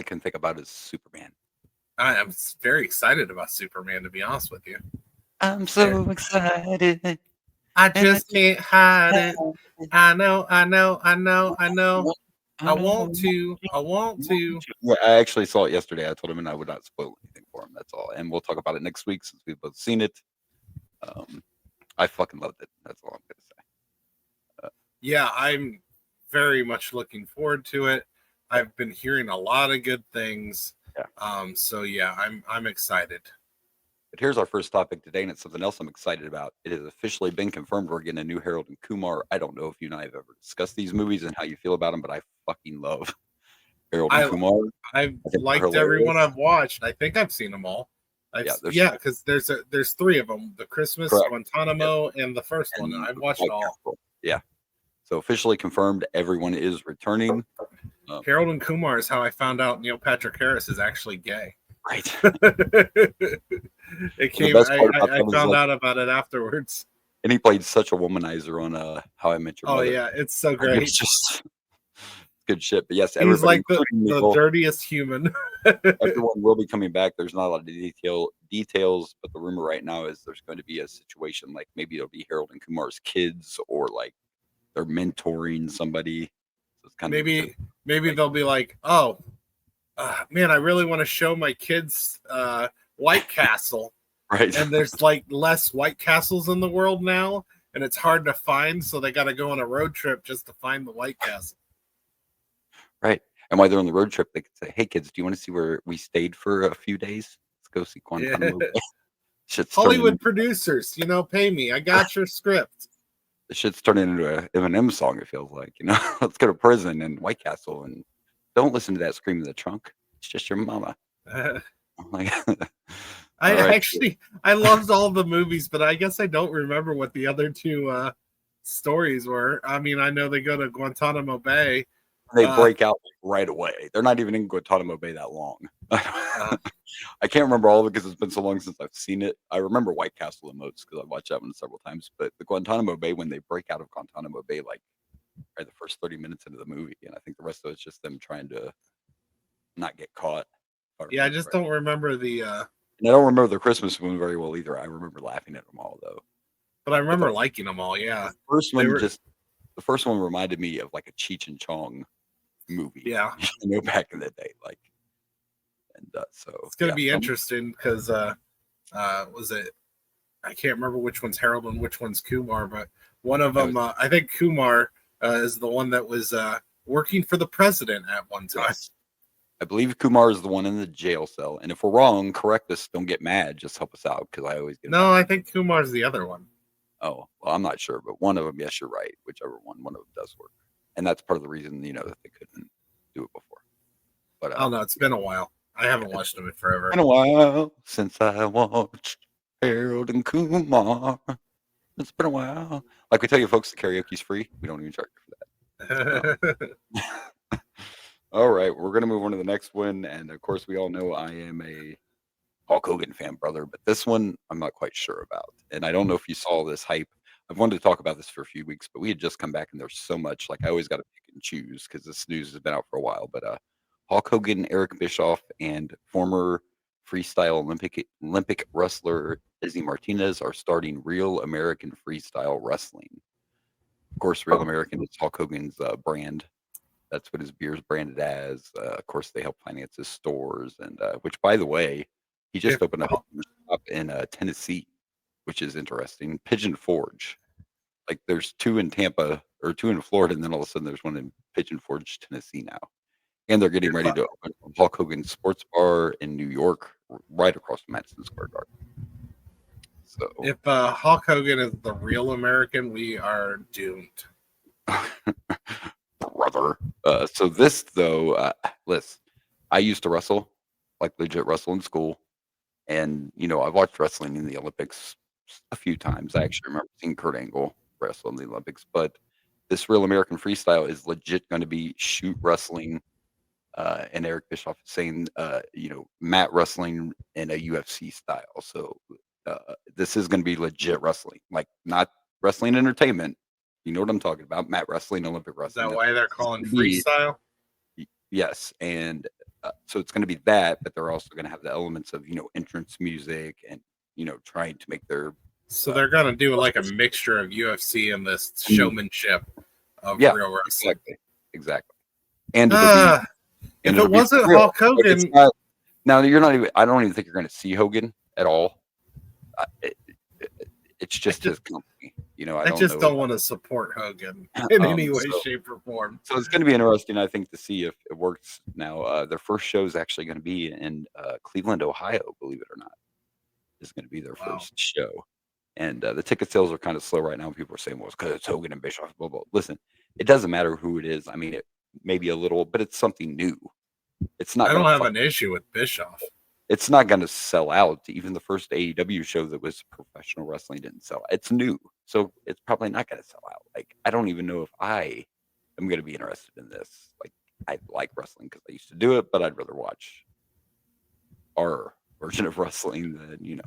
can think about is Superman. I'm very excited about Superman, to be honest with you. I'm so excited. I And I just can't hide it. just I know, I know, I know, I know. I I know want to. I want to. Well, I actually saw it yesterday. I told him and I would not spoil anything for him. That's all. And we'll talk about it next week since we've both seen it. Um, I fucking loved it. That's all I'm gonna say. Yeah, I'm very much looking forward to it. I've been hearing a lot of good things. Yeah. So yeah, I'm excited. But here's our first topic today, and it's something else I'm excited about. It has officially been confirmed we're getting a new Harold and Kumar. I don't know if you and I have ever discussed these movies and how you feel about them, but I fucking love Harold and I Kumar. I've I think they're liked everyone hilarious. I've watched. I think I've seen them all. Yeah, there's Yeah, because there's three of them: the Christmas, correct. Yep. Guantanamo, and the first one. And I've watched White all. Castle. Yeah. So officially confirmed, everyone is returning. Harold and Kumar is how I found out Neil Patrick Harris is actually gay. Right. It Well, the came. best part about I that is found like, out about it afterwards. and he played such a womanizer on How I Met Your Oh Mother. yeah, it's so Like, great. it's just good shit. But yes, He's everybody, like the including Nicole, dirtiest human. everyone will be coming back. There's not a lot of details, but the rumor right now is there's going to be a situation like maybe it'll be Harold and Kumar's kids, or like they're mentoring somebody. So it's kind of maybe like, they'll be like, oh man, I really want to show my kids White Castle, right. and there's like less White Castles in the world now, and it's hard to find, so they got to go on a road trip just to find the White Castle. Right. And while they're on the road trip, they could say, "Hey kids, do you want to see where we stayed for a few days? Let's go see Guantanamo Bay." Yeah. Shit's Hollywood producers, pay me. I got your script. the shit's turning into a Eminem song. It feels like, let's go to prison and White Castle, and don't listen to that scream in the trunk. It's just your mama. I'm like, I all right. actually I loved all the movies, but I guess I don't remember what the other two stories were. I mean, I know they go to Guantanamo Bay. They break out right away. They're not even in Guantanamo Bay that long. I can't remember all of it because it's been so long since I've seen it. I remember White Castle the most because I've watched that one several times. But the Guantanamo Bay, when they break out of Guantanamo Bay, like right the first 30 minutes into the movie, and I think the rest of it's just them trying to not get caught. Yeah, I just don't remember the. And I don't remember the Christmas one very well either. I remember laughing at them all though. But I remember liking them all. Yeah, the first one reminded me of like a Cheech and Chong movie. Yeah, back in the day, like. And so it's gonna be interesting because was it? I can't remember which one's Harold and which one's Kumar, but one of them, I think Kumar is the one that was working for the president at one time. Yes. I believe Kumar is the one in the jail cell, and if we're wrong, correct us. Don't get mad. Just help us out because I always get. No, I think Kumar's the other one. Oh, well, I'm not sure, but one of them, yes, you're right. Whichever one of them does work, and that's part of the reason that they couldn't do it before. But oh no, it's been a while. I haven't watched them in forever. It's been a while since I watched Harold and Kumar. It's been a while. Like we tell you, folks, the karaoke's free. We don't even charge you for that. All right, we're gonna move on to the next one, and of course, we all know I am a Hulk Hogan fan, brother. But this one, I'm not quite sure about, and I don't know if you saw this hype. I've wanted to talk about this for a few weeks, but we had just come back, and there's so much. Like I always got to pick and choose because this news has been out for a while. But Hulk Hogan, Eric Bischoff, and former freestyle Olympic wrestler Izzy Martinez are starting Real American Freestyle Wrestling. Of course, Real American is Hulk Hogan's brand. That's what his beer's branded as. Of course, they help finance his stores, and which, by the way, he just opened up a shop in Tennessee, which is interesting. Pigeon Forge. Like there's two in Tampa or two in Florida, and then all of a sudden there's one in Pigeon Forge, Tennessee now. And they're getting ready to open Hulk Hogan Sports Bar in New York, right across from Madison Square Garden. So, if Hulk Hogan is the real American, we are doomed, brother. So this though, listen, I used to wrestle, like legit wrestle in school, and I've watched wrestling in the Olympics a few times. I actually remember seeing Kurt Angle wrestle in the Olympics, but this Real American Freestyle is legit going to be shoot wrestling. And Eric Bischoff is saying, mat wrestling in a UFC style. So this is going to be legit wrestling, like not wrestling entertainment. You know what I'm talking about? Mat wrestling, Olympic wrestling. Is that why they're calling freestyle? Yes, and So it's going to be that, but they're also going to have the elements of entrance music and trying to make their So they're gonna do like a mixture of UFC and this showmanship of yeah, real wrestling. exactly. And it'll be if it wasn't Hulk Hogan, it's not, now you're not even. I don't even think you're going to see Hogan at all. It's just his company. I just don't want to support Hogan in any way, shape, or form. So it's going to be interesting, I think, to see if it works. Now, their first show is actually going to be in Cleveland, Ohio. Believe it or not, is going to be their first show. And the ticket sales are kind of slow right now. People are saying, well, it's because it's Hogan and Bischoff, blah, blah. Listen, it doesn't matter who it is. I mean, it may be a little, but it's something new. It's not. I don't have an issue with Bischoff. It's not going to sell out. Even the first AEW show that was professional wrestling didn't sell. It's new. So it's probably not going to sell out. Like, I don't even know if I am going to be interested in this. Like, I like wrestling because I used to do it, but I'd rather watch our version of wrestling than,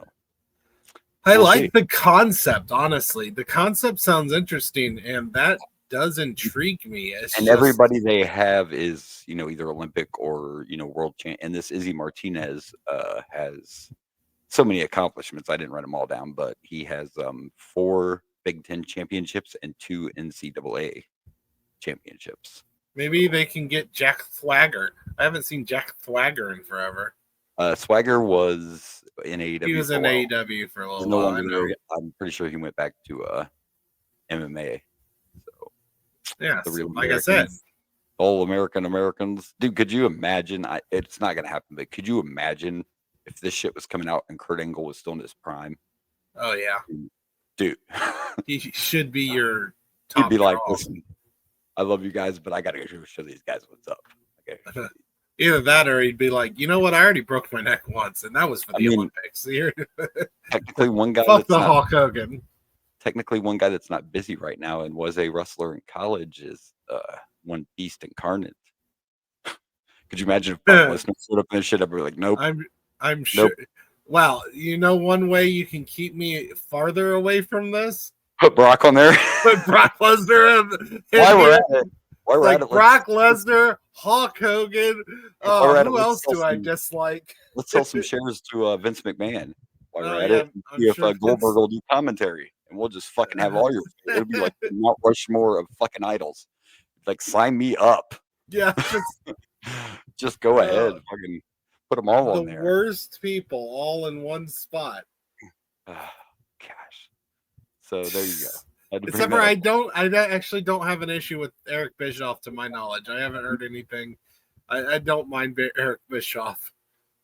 I like the concept, honestly. The concept sounds interesting, and that does intrigue me. Everybody they have is, either Olympic or, world champ. And this Izzy Martinez has so many accomplishments. I didn't write them all down, but he has 4 Big Ten championships and 2 NCAA championships. Maybe they can get Jack Swagger. I haven't seen Jack Swagger in forever. Swagger was in AEW. He was in AEW for a little while. I'm pretty sure he went back to MMA. So yeah, like I said, all Americans. Dude, could you imagine? It's not going to happen, but could you imagine if this shit was coming out and Kurt Angle was still in his prime? Oh yeah, dude. He should be your top. He'd be like, listen, I love you guys, but I got to go show these guys what's up. Okay. Either that, or he'd be like, you know what? I already broke my neck once, and that was for the Olympics. Technically, one guy. Fuck the Hulk Hogan. Technically, one guy that's not busy right now and was a wrestler in college is one Beast Incarnate. Could you imagine if Brock Lesnar stood up and shit? I'd be like, nope. I'm sure. Nope. Wow, one way you can keep me farther away from this? Put Brock on there. Put Brock Lesnar. Why we're at it? Like Brock Lesnar, Hulk Hogan. Who else do I dislike? Let's sell some shares to Vince McMahon. While we're at it, see if Goldberg will do commentary, and we'll just fucking have all your. It'll be like Mount Rushmore of fucking idols. Like, sign me up. Yeah, just go ahead. Fucking put them all on there. The worst people all in one spot. Gosh. So there you go. Except for I actually don't have an issue with Eric Bischoff, to my knowledge. I haven't heard anything. I don't mind Eric Bischoff,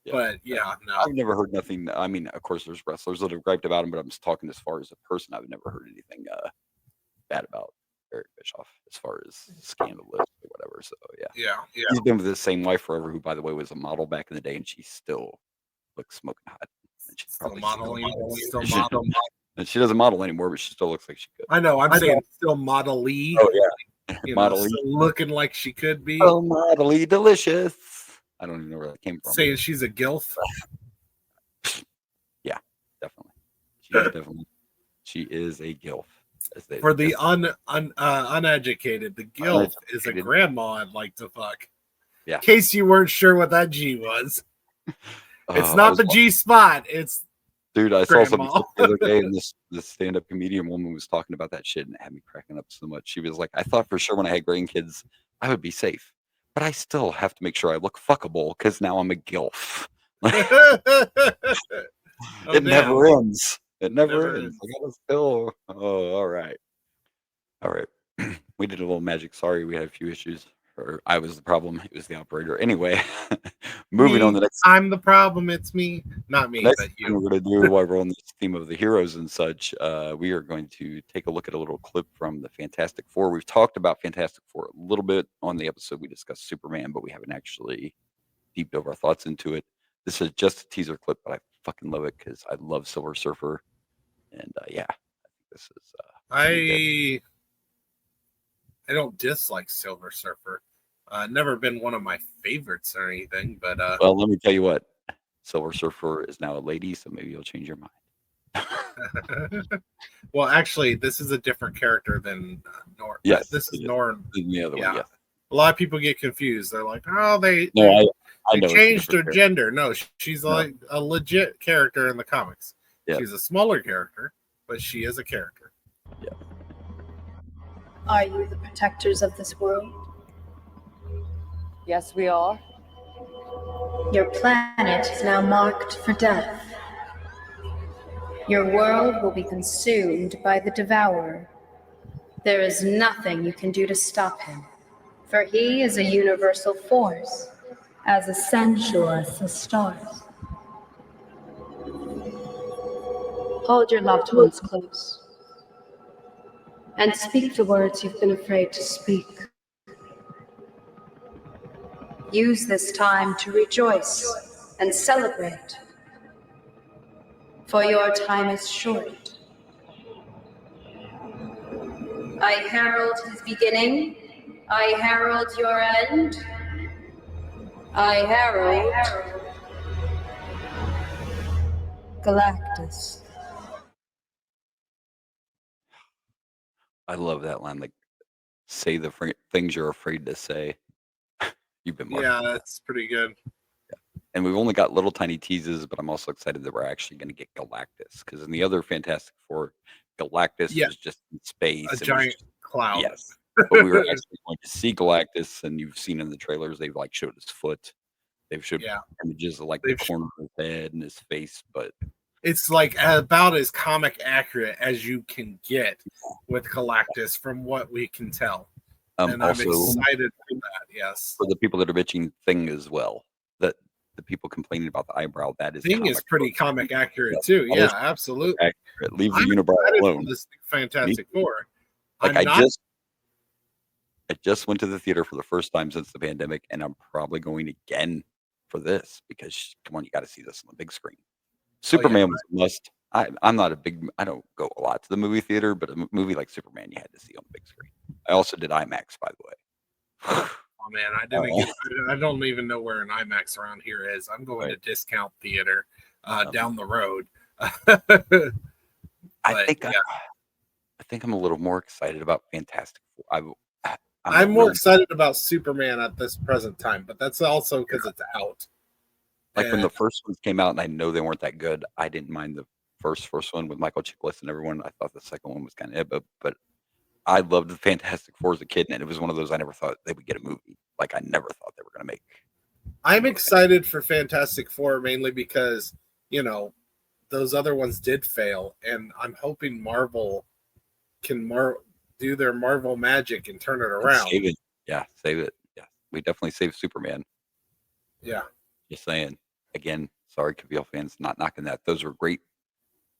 but no. I've never heard nothing. I mean, of course, there's wrestlers that have griped about him, but I'm just talking as far as a person. I've never heard anything bad about Eric Bischoff as far as scandalous or whatever. So yeah. He's been with his same wife forever, who, by the way, was a model back in the day, and she still looks smoking hot. And she's still modeling. And she doesn't model anymore, but she still looks like she could. I know. I'm saying still model-y. Oh, yeah. Model-y. Looking like she could be. Oh, model-y delicious. I don't even know where that came from. Saying she's a gilf? Yeah, definitely. She is a gilf. For the uneducated, the gilf is a grandma I'd like to fuck. Yeah. In case you weren't sure what that G was. It's not the G spot. It's dude, I saw something the other day, and this stand-up comedian woman was talking about that shit, and it had me cracking up so much. She was like, I thought for sure when I had grandkids, I would be safe, but I still have to make sure I look fuckable because now I'm a gilf. It never ends. It never ends. I gotta still. Oh, all right. We did a little magic. Sorry, we had a few issues. Or I was the problem. It was the operator. Anyway, moving on. The next. I'm the problem. It's me, not me. Next but you. thing we're going to do while we're on this theme of the heroes and such, we are going to take a look at a little clip from the Fantastic Four. We've talked about Fantastic Four a little bit on the episode. We discussed Superman, but we haven't actually deep dove our thoughts into it. This is just a teaser clip, but I fucking love it because I love Silver Surfer, and I think this is. I don't dislike Silver Surfer. Never been one of my favorites or anything, but well, let me tell you what, Silver Surfer is now a lady, so maybe you'll change your mind. Well, actually, this is a different character than Norm. Yes, this is Norm. The other one, yes. A lot of people get confused. They're like, "Oh, I know it's a changed her different gender. No, she's like a legit character in the comics. Yeah. She's a smaller character, but she is a character. Yeah. Are you the protectors of this world? Yes, we are. Your planet is now marked for death. Your world will be consumed by the Devourer. There is nothing you can do to stop him, for he is a universal force, as essential as the stars. Hold your loved ones close, and speak the words you've been afraid to speak. Use this time to rejoice and celebrate, for your time is short. I herald his beginning. I herald your end. I herald Galactus. I love that line. Like, say the things you're afraid to say. You've been marked. Yeah, that's pretty good. And we've only got little tiny teases, but I'm also excited that we're actually going to get Galactus, because in the other Fantastic Four, Galactus was just in space. A giant cloud. Yes. But we were actually going to see Galactus, and you've seen in the trailers, they've like showed his foot. They've showed images of like the corner of his head and his face, but it's like about as comic accurate as you can get with Galactus from what we can tell. And also, I'm excited for that, yes. For the people that are bitching Thing as well, that the people complaining about the eyebrow, that is Thing is pretty comic accurate too. Yeah, absolutely. Accurate. Leave the unibrow alone. This Fantastic Four. Like I just went to the theater for the first time since the pandemic, and I'm probably going again for this because come on, you got to see this on the big screen. Superman was a must. I'm not a big. I don't go a lot to the movie theater, but a movie like Superman, you had to see on the big screen. I also did IMAX, by the way. Oh man, I don't even know where an IMAX around here is. I'm going to Discount Theater down the road. I think I'm a little more excited about Fantastic Four. I'm more excited about Superman at this present time, but that's also because it's out. Like when the first ones came out, and I know they weren't that good. I didn't mind the first one with Michael Chiklis and everyone. I thought the second one was kind of, but I loved the Fantastic Four as a kid, and it was one of those I never thought they would get a movie. Like I never thought they were going to make. I'm excited for Fantastic Four mainly because those other ones did fail, and I'm hoping Marvel can do their Marvel magic and turn it around. Save it. Yeah, save it. Yeah, we definitely saved Superman. Yeah. Just saying. Again, sorry, Cavill fans, not knocking that. Those were great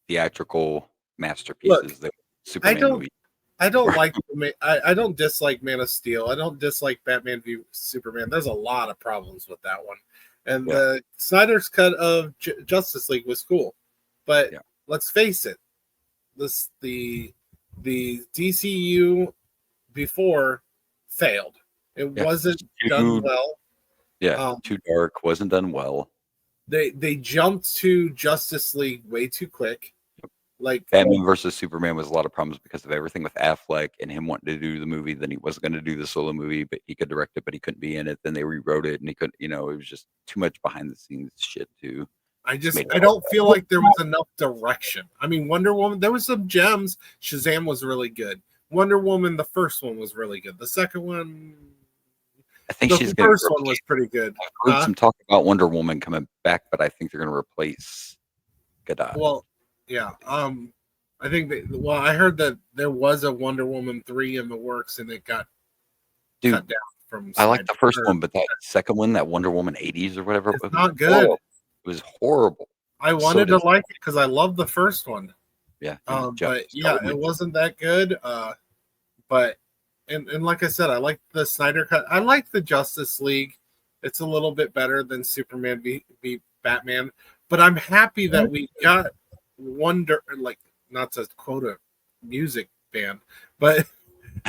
theatrical masterpieces. Look, Superman movie. I don't like. I don't dislike Man of Steel. I don't dislike Batman v Superman. There's a lot of problems with that one, and the Snyder's cut of Justice League was cool, but let's face it, the DCU before failed. It wasn't done well. Yeah, too dark. Wasn't done well. They jumped to Justice League way too quick. Like Batman versus Superman was a lot of problems because of everything with Affleck and him wanting to do the movie. Then he wasn't going to do the solo movie, but he could direct it, but he couldn't be in it. Then they rewrote it, and he couldn't. It was just too much behind the scenes shit too. I don't feel like there was enough direction. I mean, Wonder Woman, there was some gems. Shazam was really good. Wonder Woman, the first one was really good. The second one, I think the first one was pretty good. I heard some talk about Wonder Woman coming back, but I think they're going to replace Gadot. Well, yeah. I think I heard that there was a Wonder Woman 3 in the works, and it got cut down from. I like the first one, but that second one, that Wonder Woman 80s or whatever, it's not good. Horrible. It was horrible. I wanted to like it because I love the first one. Yeah. But yeah, it wasn't that good. But and like I said, I like the Snyder cut. I like the Justice League. It's a little bit better than Superman v Batman. But I'm happy that we got not to quote a music band, but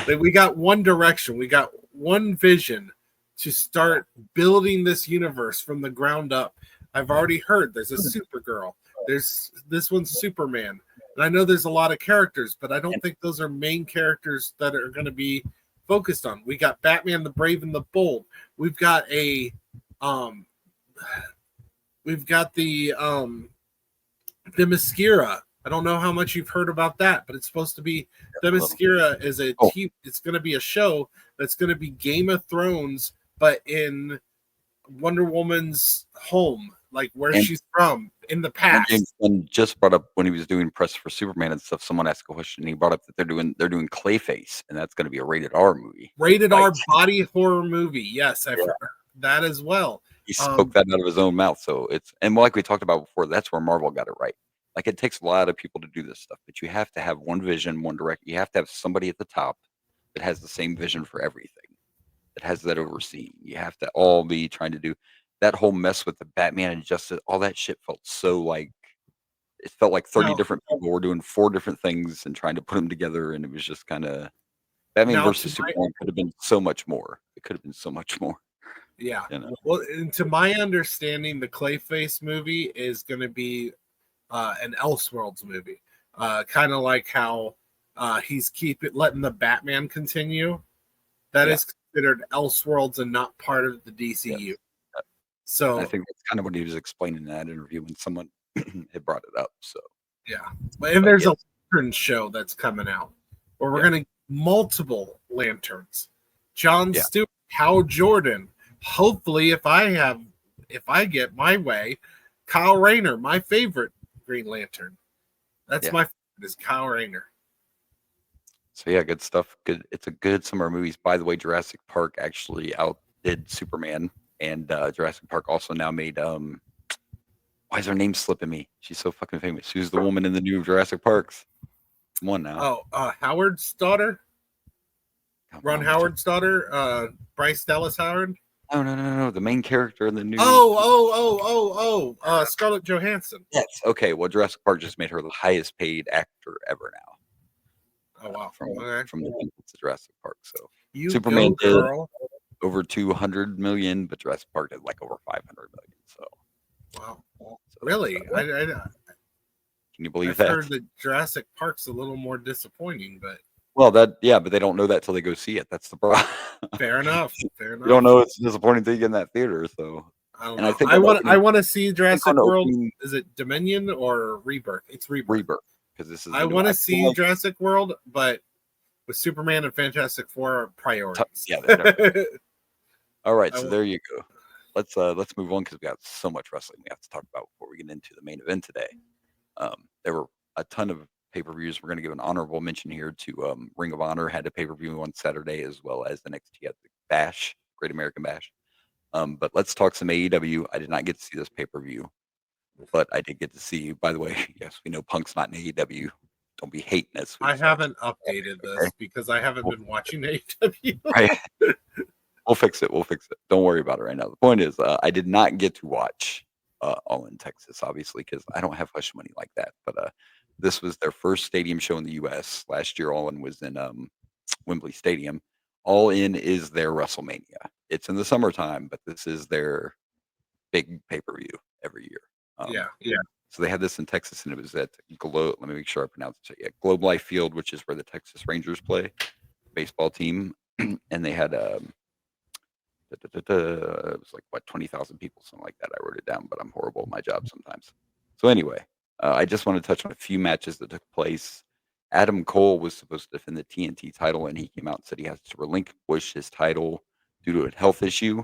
that we got one direction. We got one vision to start building this universe from the ground up. I've already heard there's a Supergirl. There's this one's Superman. And I know there's a lot of characters, but I don't think those are main characters that are going to be focused on. We got Batman, the Brave and the Bold. We've got a we've got the Themyscira. I don't know how much you've heard about that, but it's supposed to be Themyscira is a TV. It's going to be a show that's going to be Game of Thrones, but in Wonder Woman's home, like where she's from in the past. James Gunn just brought up when he was doing press for Superman and stuff. Someone asked a question. And he brought up that they're doing Clayface, and that's going to be a rated R movie. Rated R body horror movie. Yes, I've heard that as well. He spoke that out of his own mouth. So and like we talked about before, that's where Marvel got it right. Like, it takes a lot of people to do this stuff, but you have to have one vision, one direction. You have to have somebody at the top that has the same vision for everything, that has that overseeing. You have to all be trying to do that whole mess with the Batman and Justice. All that shit felt so like, it felt like 30 different people were doing 4 different things and trying to put them together. And it was just kind of, Batman versus Superman could have been so much more. It could have been so much more. Yeah. You know? Well, and to my understanding, the Clayface movie is going to be an Elseworlds movie, kind of like how he's letting the Batman continue. That is considered Elseworlds and not part of the DCU. Yes. So I think that's kind of what he was explaining in that interview when someone had brought it up. So and there's a lantern show that's coming out where we're going to multiple lanterns. John Stewart, Hal Jordan. Hopefully, if I get my way, Kyle Rayner, my favorite Green Lantern. That's my favorite, is Kyle Rayner. So good stuff. Good. It's a good summer movies. By the way, Jurassic Park actually outdid Superman, and Jurassic Park also now made why is her name slipping me? She's so fucking famous. Who's the woman in the new Jurassic Parks? Come on now. Howard's daughter. Ron Howard's daughter. Bryce Dallas Howard. No. The main character in the new. Scarlett Johansson. Yes. Okay. Well, Jurassic Park just made her the highest paid actor ever now. Oh wow! From the Jurassic Park. So Superman did over 200 million, but Jurassic Park did like over 500 million. So wow! So, really? Can you believe I've that? I've heard that Jurassic Park's a little more disappointing, but. Well, but they don't know that till they go see it. That's the problem. Fair enough. You don't know it's disappointing till you get in that theater. So, I want to see Jurassic World. Is it Dominion or Rebirth? It's Rebirth. Because this is. I want to see Jurassic World, but with Superman and Fantastic Four are priorities. All right, so there you go. Let's move on because we got so much wrestling we have to talk about before we get into the main event today. There were a ton of pay-per-views. We're going to give an honorable mention here to Ring of Honor had a pay-per-view on Saturday, as well as the NXT had the Bash, Great American Bash. But let's talk some AEW. I did not get to see this pay-per-view, but I did get to see. By the way, yes, we know Punk's not in AEW. Don't be hating us. I haven't updated this because I haven't been watching AEW. Right. We'll fix it. Don't worry about it right now. The point is, I did not get to watch All in Texas, obviously, because I don't have hush money like that. But this was their first stadium show in the U.S. Last year, All In was in Wembley Stadium. All In is their WrestleMania. It's in the summertime, but this is their big pay-per-view every year. So they had this in Texas, and it was at Globe. Let me make sure I pronounce it. Yeah, Globe Life Field, which is where the Texas Rangers play, baseball team, and they had it was like 20,000 people, something like that. I wrote it down, but I'm horrible at my job sometimes. So anyway, I just want to touch on a few matches that took place. Adam Cole was supposed to defend the TNT title, and he came out and said he has to relinquish his title due to a health issue.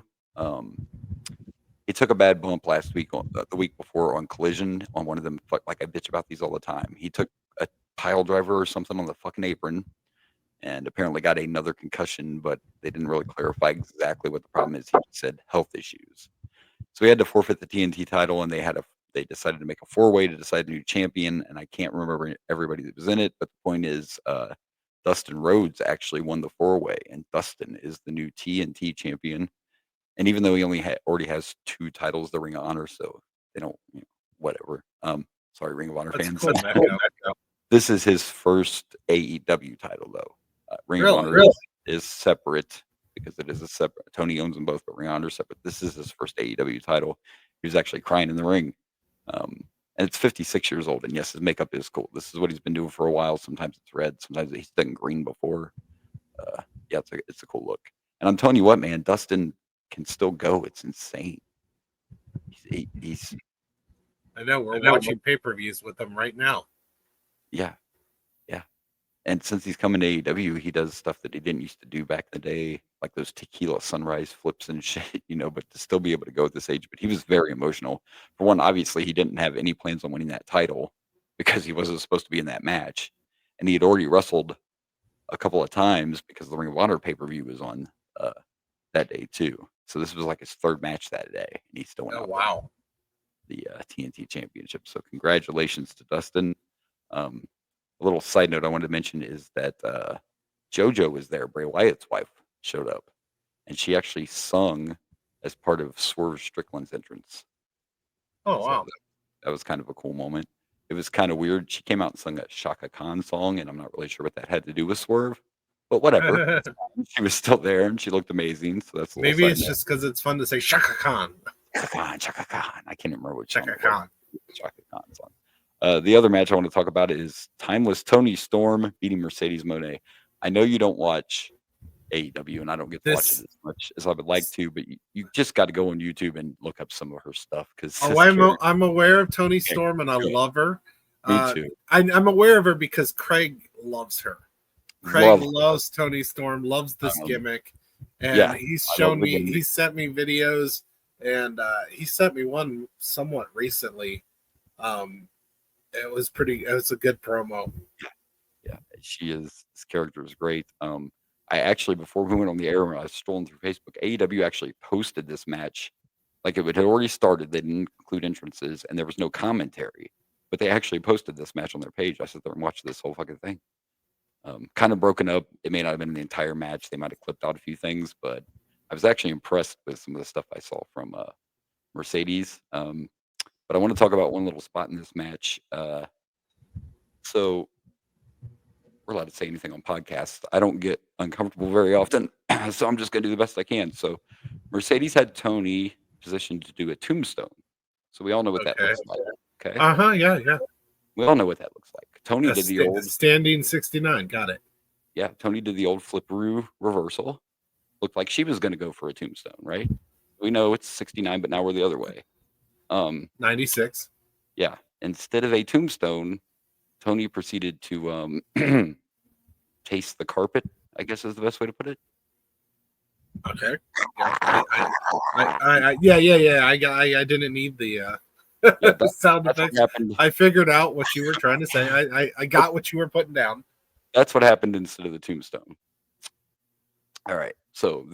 He took a bad bump last week, the week before on Collision, on one of them. Like I bitch about these all the time. He took a pile driver or something on the fucking apron, and apparently got another concussion, but they didn't really clarify exactly what the problem is. He just said health issues. So he had to forfeit the TNT title, and they decided to make a 4-way to decide a new champion, and I can't remember everybody that was in it, but the point is Dustin Rhodes actually won the 4-way, and Dustin is the new TNT champion. And even though he already has 2 titles, the Ring of Honor, so they don't, whatever. Sorry, Ring of Honor fans. Cool, this is his first AEW title, though. Ring of Honor is separate because it is a separate. Tony owns them both, but Ring of Honor is separate. This is his first AEW title. He was actually crying in the ring. And it's 56 years old, and yes, his makeup is cool. This is what he's been doing for a while. Sometimes it's red, sometimes he's done green before. It's a cool look. And I'm telling you what, man, Dustin can still go. It's insane. He's I know we're watching pay-per-views with him right now. yeah. And since he's coming to AEW, he does stuff that he didn't used to do back in the day, like those tequila sunrise flips and shit, but to still be able to go at this age. But he was very emotional. For one, obviously, he didn't have any plans on winning that title because he wasn't supposed to be in that match. And he had already wrestled a couple of times because the Ring of Honor pay-per-view was on that day, too. So this was like his third match that day. And he still went out wow. the TNT Championship. So congratulations to Dustin. A little side note I wanted to mention is that JoJo was there. Bray Wyatt's wife showed up, and she actually sung as part of Swerve Strickland's entrance. Oh, wow. That was kind of a cool moment. It was kind of weird. She came out and sung a Shaka Khan song, and I'm not really sure what that had to do with Swerve, but whatever. She was still there, and she looked amazing. So that's a little maybe it's just because it's fun to say Shaka Khan. Shaka Khan. I can't remember what Shaka Khan. Shaka Khan song. The other match I want to talk about is Timeless Tony Storm beating Mercedes Moné. I know you don't watch AEW, and I don't get to watch it as much as I would like to, but you just got to go on YouTube and look up some of her stuff. I'm aware of Tony Storm, and I love her. Me too. I'm aware of her because Craig loves her. Craig loves Tony Storm, loves this gimmick, and he's shown me. He sent me videos, and he sent me one somewhat recently. It was a good promo. Yeah, she is. This character is great. I actually, before we went on the air, when I was strolling through Facebook, AEW actually posted this match. Like it had already started. They didn't include entrances, and there was no commentary. But they actually posted this match on their page. I sat there and watched this whole fucking thing. Kind of broken up. It may not have been the entire match. They might have clipped out a few things, but I was actually impressed with some of the stuff I saw from Mercedes. But I want to talk about one little spot in this match. So we're allowed to say anything on podcasts. I don't get uncomfortable very often, so I'm just going to do the best I can. So Mercedes had Tony positioned to do a tombstone. So we all know what that looks like. Okay. Yeah. We all know what that looks like. Tony did the old standing 69. Got it. Yeah, Tony did the old flipperoo reversal. Looked like she was going to go for a tombstone, right? We know it's 69, but now we're the other way. 96. Yeah. Instead of a tombstone, Tony proceeded to taste the carpet, I guess is the best way to put it. Okay. Yeah. I didn't need the sound effects. I figured out what you were trying to say. I got what you were putting down. That's what happened instead of the tombstone. All right. So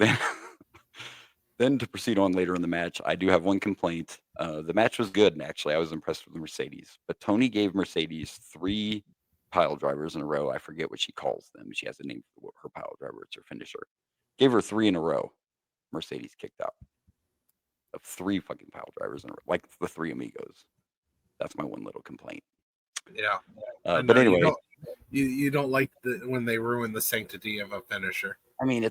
then to proceed on later in the match, I do have one complaint. The match was good, and actually I was impressed with the Mercedes. But Tony gave Mercedes 3 pile drivers in a row. I forget what she calls them. She has a name for her pile driver. It's her finisher. Gave her 3 in a row. Mercedes kicked out of 3 fucking pile drivers in a row, like the 3 Amigos. That's my one little complaint. Yeah. But anyway. You don't like when they ruin the sanctity of a finisher. I mean,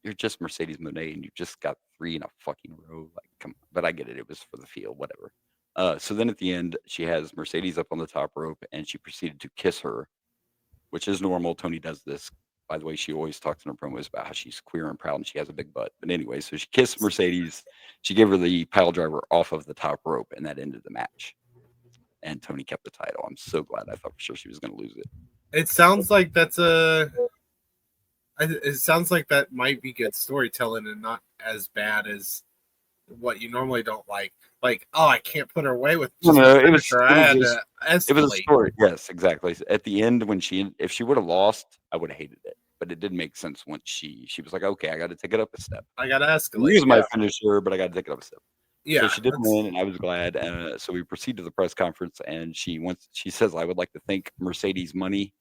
you're just Mercedes Moné, and you just got 3 in a fucking row. Like, come on. But I get it. It was for the field, whatever. So then at the end, she has Mercedes up on the top rope, and she proceeded to kiss her, which is normal. Tony does this. By the way, she always talks in her promos about how she's queer and proud, and she has a big butt. But anyway, so she kissed Mercedes. She gave her the pile driver off of the top rope, and that ended the match. And Tony kept the title. I'm so glad. I thought for sure she was going to lose it. It sounds like it sounds like that might be good storytelling and not as bad as what you normally don't like. Like, oh, I can't put her away with. It was a story. Yes, exactly. At the end, if she would have lost, I would have hated it. But it did make sense once she was like, okay, I got to take it up a step. I got to escalate. Use my finisher, but I got to take it up a step. Yeah. So she did win, and I was glad. So we proceed to the press conference, and she says, I would like to thank Mercedes Money,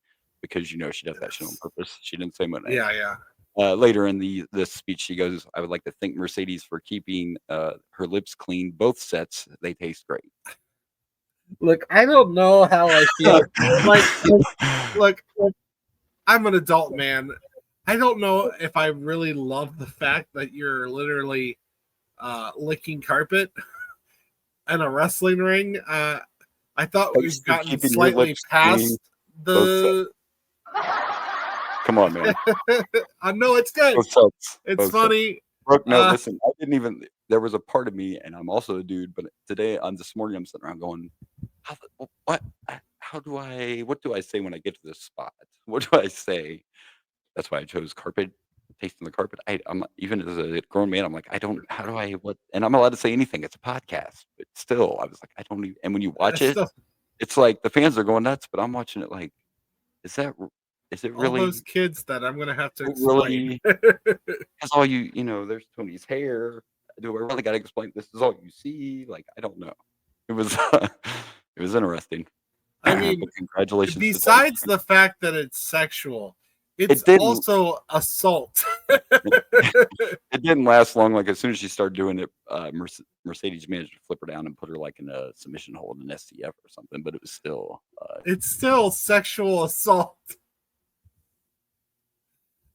because she does that shit on purpose. She didn't say money. Yeah. Later in the speech, she goes, I would like to thank Mercedes for keeping her lips clean. Both sets, they taste great. Look, I don't know how I feel. Look, I'm an adult man. I don't know if I really love the fact that you're literally licking carpet in a wrestling ring. I thought we've gotten slightly past the. Come on, man. I know it's good. It's funny. Brooke, no, listen. I didn't even. there was a part of me, and I'm also a dude, but today on this morning I'm sitting around going, what? What do I say when I get to this spot? What do I say? That's why I chose carpet, tasting the carpet. I'm even as a grown man, I'm like, I don't. How do I what? And I'm allowed to say anything. It's a podcast, but still, I was like, I don't even. And when you watch it, Still, it's like the fans are going nuts, but I'm watching it like, is that? Is it all those really? kids that I'm gonna have to explain. Really? That's all you know. There's Tony's hair. Do I really got to explain? This is all you see. Like I don't know. It was it was interesting. I mean, But congratulations to Tony. besides the fact that it's sexual, it's It didn't. also assault. It didn't last long. Like as soon as she started doing it, Mercedes managed to flip her down and put her like in a submission hold, an STF or something. But it was still. It's still sexual assault.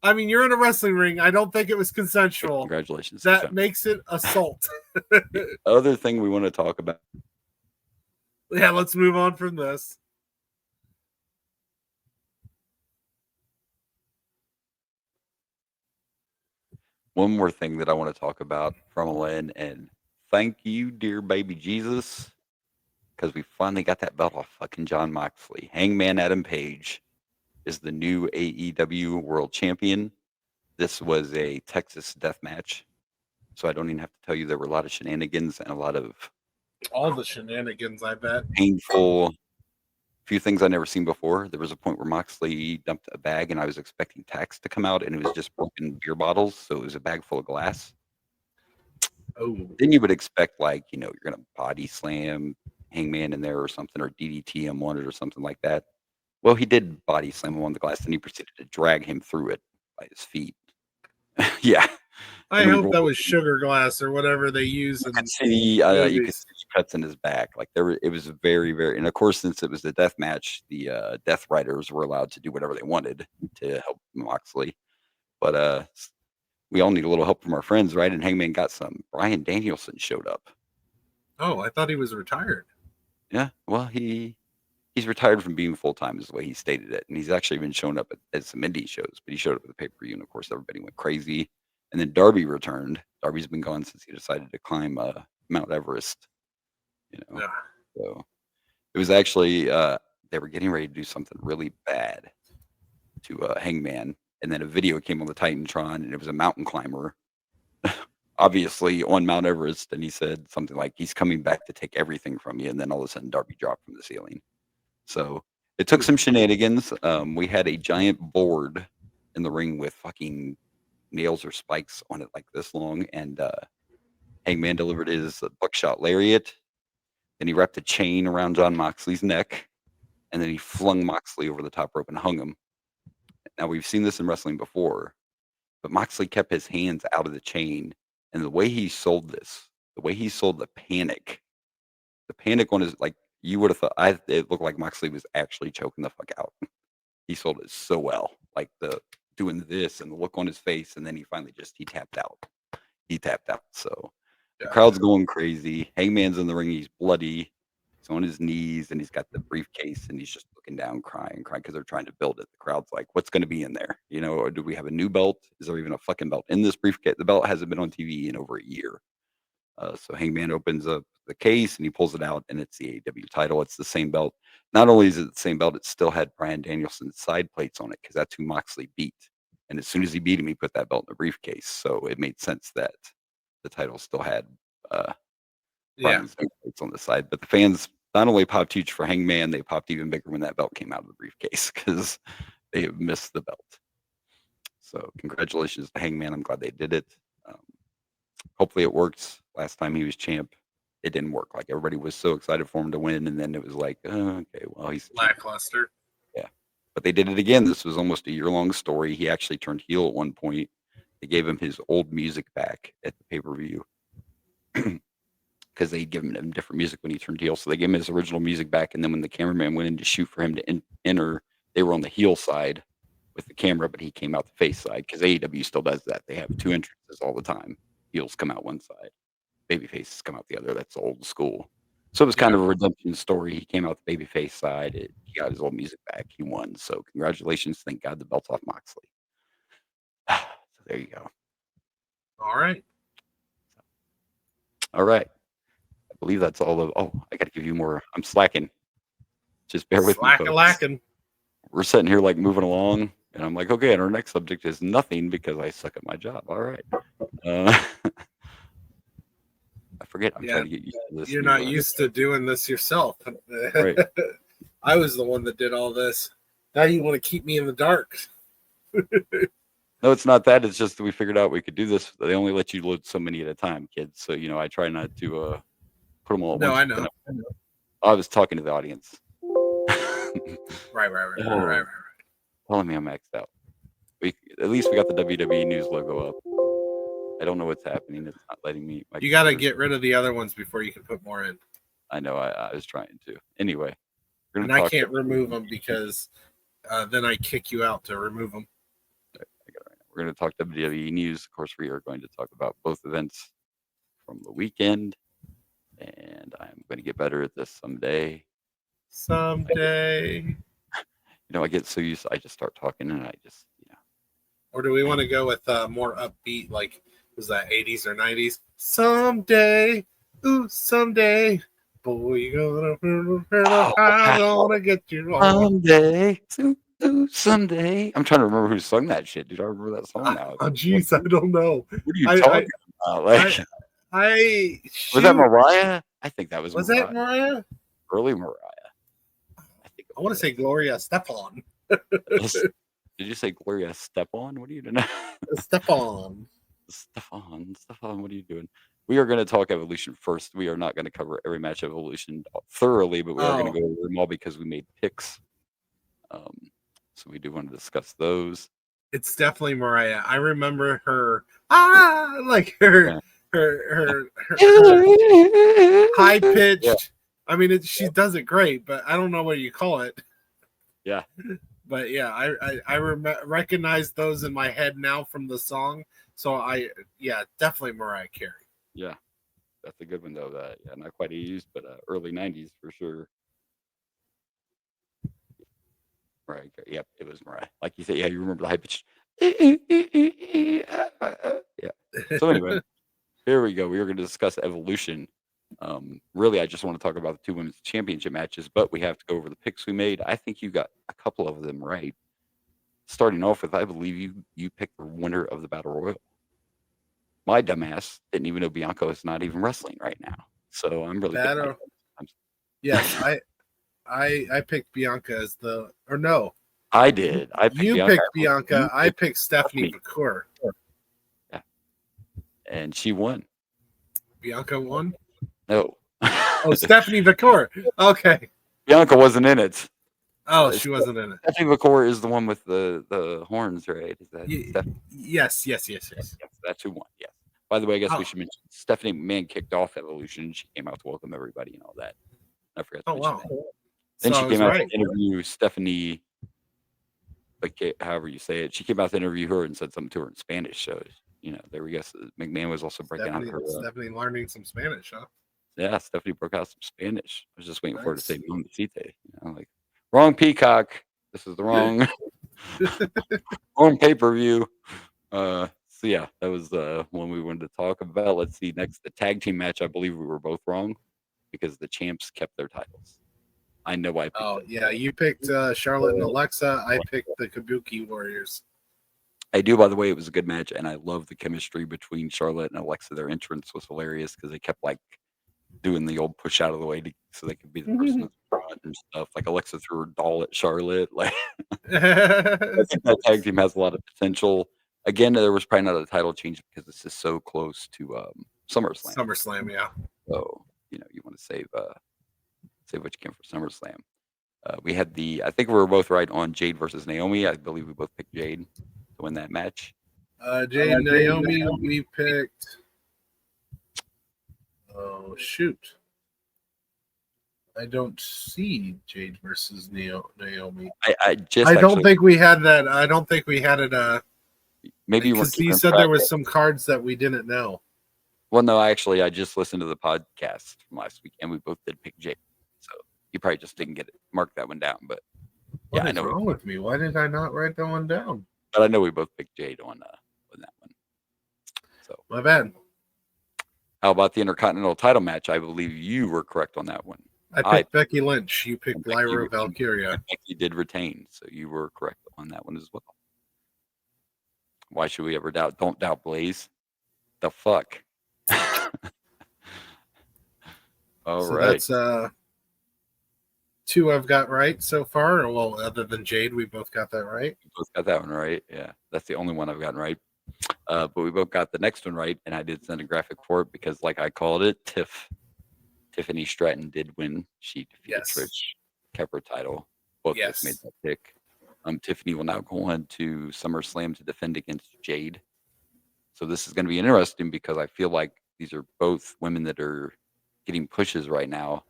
I mean, you're in a wrestling ring. I don't think it was consensual. Congratulations. That makes it assault. The other thing we want to talk about. Yeah, let's move on from this. One more thing that I want to talk about from Lynn, and thank you, dear baby Jesus, because we finally got that belt off fucking John Moxley. Hangman Adam Page is the new AEW World Champion. This was a Texas death match, so I don't even have to tell you there were a lot of shenanigans and a lot of all the shenanigans, I bet. Painful. Few things I've never seen before. There was a point where Moxley dumped a bag, and I was expecting tacks to come out, and it was just broken beer bottles, so it was a bag full of glass. Oh. Then you would expect, like, you're going to body slam Hangman in there or something, or DDT him on it or something like that. Well, he did body slam him on the glass, and he proceeded to drag him through it by his feet. Yeah. I hope that was sugar glass or whatever they use. You could see cuts in his back. Like it was very, very, and of course, since it was the death match, the Death Riders were allowed to do whatever they wanted to help Moxley. But we all need a little help from our friends, right? And Hangman got some. Bryan Danielson showed up. Oh, I thought he was retired. Yeah, well, he's retired from being full time, is the way he stated it, and he's actually been showing up at some indie shows. But he showed up at the pay per view, and of course, everybody went crazy. And then Darby returned. Darby's been gone since he decided to climb Mount Everest. Yeah. So it was actually they were getting ready to do something really bad to Hangman, and then a video came on the Titantron, and it was a mountain climber, obviously on Mount Everest, and he said something like, "He's coming back to take everything from you," and then all of a sudden Darby dropped from the ceiling. So it took some shenanigans. We had a giant board in the ring with fucking nails or spikes on it like this long, and Hangman delivered his buckshot lariat. Then he wrapped a chain around John Moxley's neck, and then he flung Moxley over the top rope and hung him. Now, we've seen this in wrestling before, but Moxley kept his hands out of the chain, and the way he sold this, the way he sold the panic on his, like, you would have thought, it looked like Moxley was actually choking the fuck out. He sold it so well, like the doing this and the look on his face, and then he finally he tapped out. So the crowd's going crazy. Hangman's in the ring. He's bloody. He's on his knees, and he's got the briefcase, and he's just looking down, crying, because they're trying to build it. The crowd's like, what's going to be in there? Or do we have a new belt? Is there even a fucking belt in this briefcase? The belt hasn't been on TV in over a year. So Hangman opens up the case, and he pulls it out, and it's the AEW title. It's the same belt. Not only is it the same belt, it still had Bryan Danielson's side plates on it, because that's who Moxley beat. And as soon as he beat him, he put that belt in the briefcase. So it made sense that the title still had Bryan's plates on the side. But the fans not only popped huge for Hangman, they popped even bigger when that belt came out of the briefcase, because they have missed the belt. So congratulations to Hangman. I'm glad they did it. Hopefully it works. Last time he was champ, it didn't work. Like, everybody was so excited for him to win, and then it was like, okay, well, he's lackluster. Yeah, but they did it again. This was almost a year-long story. He actually turned heel at one point. They gave him his old music back at the pay-per-view because they'd given him different music when he turned heel. So they gave him his original music back, and then when the cameraman went in to shoot for him to enter, they were on the heel side with the camera, but he came out the face side, because AEW still does that. They have two entrances all the time. Heels come out one side, baby faces come out the other. That's old school. So it was kind of a redemption story. He came out the babyface side. He got his old music back. He won. So congratulations. Thank God the belt's off Moxley. So there you go. All right. All right. I believe that's all of. Oh, I got to give you more. I'm slacking. Just bear with me, folks. Slack-a-lackin'. We're sitting here like moving along, and I'm like, okay, and our next subject is nothing because I suck at my job. All right. I forget. I'm trying to get used to this. You're new, not used to doing this yourself. Right. I was the one that did all this. Now you want to keep me in the dark. No, it's not that. It's just that we figured out we could do this. They only let you load so many at a time, kids. So I try not to put them all at No, once. I know. I was talking to the audience. Right. Telling me I'm maxed out. At least we got the WWE news logo up. I don't know what's happening. It's not letting me. You got to get rid of the other ones before you can put more in. I know. I was trying to. Anyway. And I can't remove them because then I kick you out to remove them. We're going to talk WWE news. Of course, we are going to talk about both events from the weekend. And I'm going to get better at this someday. Someday. I get so used to I just start talking and I just, Or do we want to go with more upbeat, like, was that 80s or 90s? Someday, ooh, someday, boy, you're gonna get you on. Someday. I'm trying to remember who sung that shit, dude. I remember that song now. Oh, jeez, I don't know. What are you talking about? Like, was that Mariah? I think that was Was Mariah. that Mariah? Early Mariah. I want to say Gloria Stefan. Did you say Gloria Stefan? What are you doing? Stefan, what are you doing? We are going to talk Evolution first. We are not going to cover every match of Evolution thoroughly, but we are going to go over them all because we made picks. So we do want to discuss those. It's definitely Mariah. I remember her, like her high pitched. Yeah. I mean, she does it great, but I don't know what you call it. Yeah. But yeah, I recognize those in my head now from the song. So definitely Mariah Carey. Yeah, that's a good one though. Not quite 80s, but early 90s for sure. Mariah Carey. Yep, it was Mariah. Like you said, yeah, you remember the high pitch. Yeah. So anyway, here we go. We are going to discuss Evolution. Really, I just want to talk about the two women's championship matches, but we have to go over the picks we made. I think you got a couple of them right. Starting off with, I believe you picked the winner of the Battle Royal. My dumbass didn't even know Bianca is not even wrestling right now, so I'm really. Yes, I picked Bianca as no. I did. You picked Bianca. I picked Stephanie McCourt. Yeah, and she won. Bianca won. No. Oh, Stephanie McCourt. Okay. Bianca wasn't in it. Oh, she wasn't in it. Stephanie McCourt is the one with the horns, right? Is that yes. That's who won. Yes. By the way, I guess we should mention Stephanie McMahon kicked off Evolution. She came out to welcome everybody and all that. I forgot to mention that. Then she came out to interview Stephanie, like however you say it. She came out to interview her and said something to her in Spanish. So there we go. McMahon was also breaking out her. Stephanie learning some Spanish, huh? Yeah, Stephanie broke out some Spanish. I was just waiting for her to say "Montecite." Like wrong peacock. This is the wrong wrong pay-per-view. So yeah, that was the one we wanted to talk about. Let's see next the tag team match. I believe we were both wrong because the champs kept their titles. I know I picked you picked Charlotte and Alexa. I picked the Kabuki Warriors. I do, by the way. It was a good match, and I love the chemistry between Charlotte and Alexa. Their entrance was hilarious because they kept like doing the old push out of the way so they could be the person in front and stuff. Like Alexa threw her doll at Charlotte. Like I think that tag team has a lot of potential. Again, there was probably not a title change because this is so close to SummerSlam. SummerSlam, yeah. So you want to save what you can for SummerSlam. We had I think we were both right on Jade versus Naomi. I believe we both picked Jade to win that match. Jade and Naomi, we picked. Oh shoot! I don't see Jade versus Naomi. I don't think we had that. I don't think we had it. Maybe because you said there was some cards that we didn't know. Well, no, I just listened to the podcast from last week, and we both did pick Jade. So you probably just didn't mark that one down. But what is wrong with me? Why did I not write that one down? But I know we both picked Jade on that one. So my bad. How about the Intercontinental title match? I believe you were correct on that one. I picked Becky Lynch. You picked Lyra Valkyria. Becky did retain, so you were correct on that one as well. Why should we ever doubt? Don't doubt Blaze. The fuck. All So right. that's 2 I've got right so far. Well, other than Jade, we both got that right. We both got that one right. Yeah, that's the only one I've gotten right. But we both got the next one right, and I did send a graphic for it because, like I called it, Tiffany Stratton did win. She defeated Trish, kept her title. Both of us made that pick. Tiffany will now go on to SummerSlam to defend against Jade. So this is going to be interesting because I feel like these are both women that are getting pushes right now.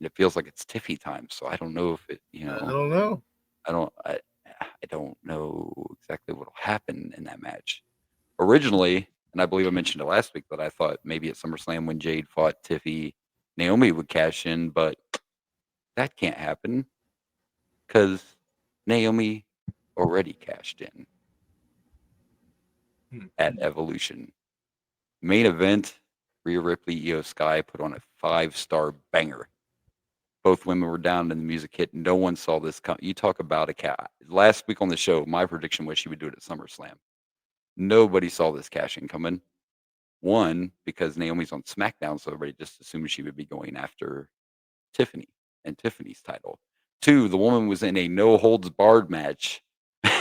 It feels like it's Tiffy time, so I don't know if it, I don't know. I don't know exactly what will happen in that match. Originally, and I believe I mentioned it last week, that I thought maybe at SummerSlam when Jade fought Tiffy, Naomi would cash in, but that can't happen because Naomi already cashed in at Evolution. Main event, Rhea Ripley, Io Sky put on a 5-star banger. Both women were down and the music hit. No one saw this come. You talk about a cat. Last week on the show, my prediction was she would do it at SummerSlam. Nobody saw this cash-in coming. One, because Naomi's on SmackDown, so everybody just assumed she would be going after Tiffany and Tiffany's title. 2, the woman was in a no-holds-barred match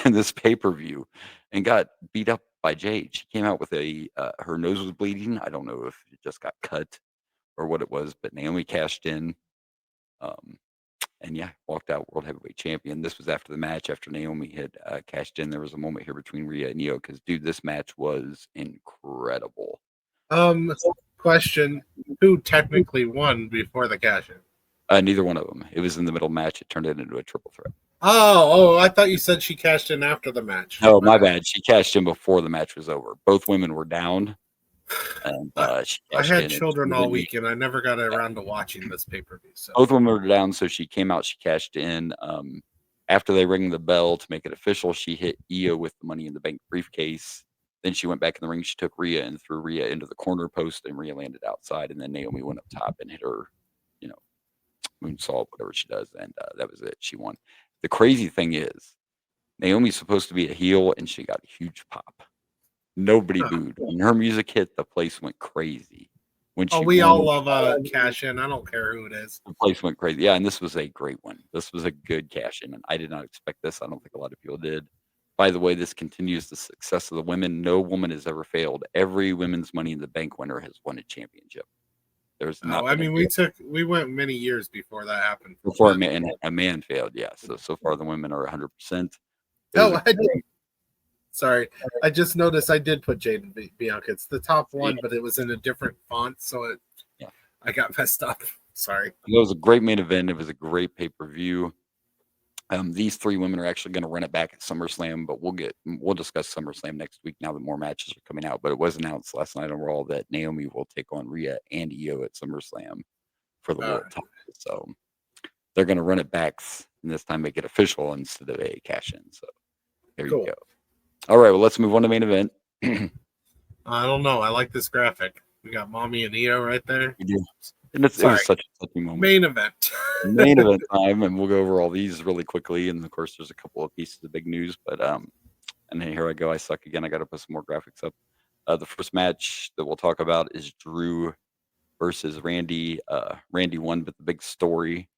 in this pay-per-view and got beat up by Jade. She came out with her nose was bleeding. I don't know if it just got cut or what it was, but Naomi cashed in. And yeah, walked out World Heavyweight Champion. This was after the match, after Naomi had cashed in. There was a moment here between Rhea and Io because, dude, this match was incredible. Question: who technically won before the cash-in? Neither one of them. It was in the middle match. It turned it into a triple threat. Oh! I thought you said she cashed in after the match. No, my bad. She cashed in before the match was over. Both women were down. And I had children all week, and I never got around to watching this pay-per-view. So. Both women were down, so she came out. She cashed in. After they rang the bell to make it official, she hit Io with the Money in the Bank briefcase. Then she went back in the ring. She took Rhea and threw Rhea into the corner post, and Rhea landed outside. And then Naomi went up top and hit her, moonsault, whatever she does, and that was it. She won. The crazy thing is, Naomi's supposed to be a heel, and she got a huge pop. Nobody booed. When her music hit, the place went crazy. We all love cash in. I don't care who it is. The place went crazy. Yeah, and this was a great one. This was a good cash in, and I did not expect this. I don't think a lot of people did. By the way, this continues the success of the women. No woman has ever failed. Every women's Money in the Bank winner has won a championship. There's not. We went many years before that happened. Before a man failed, yeah. So far the women are 100%. Sorry, I just noticed I did put Jade and Bianca. It's the top one, but it was in a different font, so I got messed up. Sorry. It was a great main event. It was a great pay-per-view. These 3 women are actually going to run it back at SummerSlam, but we'll discuss SummerSlam next week now that more matches are coming out. But it was announced last night on Raw that Naomi will take on Rhea and Io at SummerSlam for the world title. So they're going to run it back, and this time make it official instead of a cash-in. So there you go. All right, well, let's move on to main event. I don't know. I like this graphic. We got Mommy and Io right there. We do. And it was such a touching moment. Main event. Main event time, and we'll go over all these really quickly. And of course, there's a couple of pieces of big news, but and then here I go. I suck again. I got to put some more graphics up. The first match that we'll talk about is Drew versus Randy. Randy won, but the big story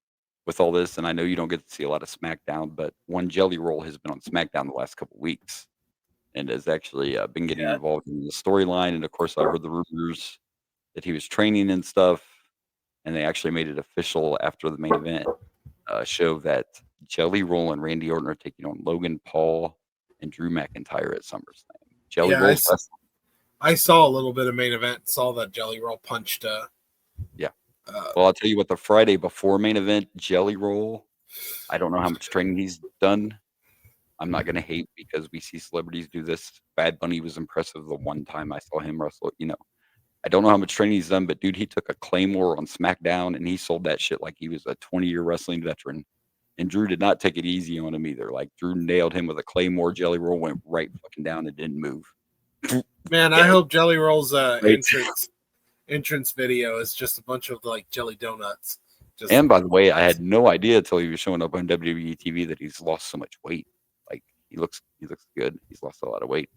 with all this, and I know you don't get to see a lot of SmackDown, but one Jelly Roll has been on SmackDown the last couple of weeks and has actually been getting involved in the storyline. And of course, I heard the rumors that he was training and stuff, and they actually made it official after the main event show that Jelly Roll and Randy Orton are taking on Logan Paul and Drew McIntyre at SummerSlam. Jelly Roll. I saw a little bit of main event. Saw that Jelly Roll punched. Well, I'll tell you what. The Friday before main event, Jelly Roll. I don't know how much training he's done. I'm not going to hate because we see celebrities do this. Bad Bunny was impressive the one time I saw him wrestle. I don't know how much training he's done, but dude, he took a Claymore on SmackDown and he sold that shit like he was a 20-year wrestling veteran. And Drew did not take it easy on him either. Like Drew nailed him with a Claymore. Jelly Roll went right fucking down and didn't move. Man, I hope Jelly Roll's Right. entrance video is just a bunch of like jelly donuts. Just And by the way, I had no idea until he was showing up on WWE TV that he's lost so much weight. Like he looks good. He's lost a lot of weight.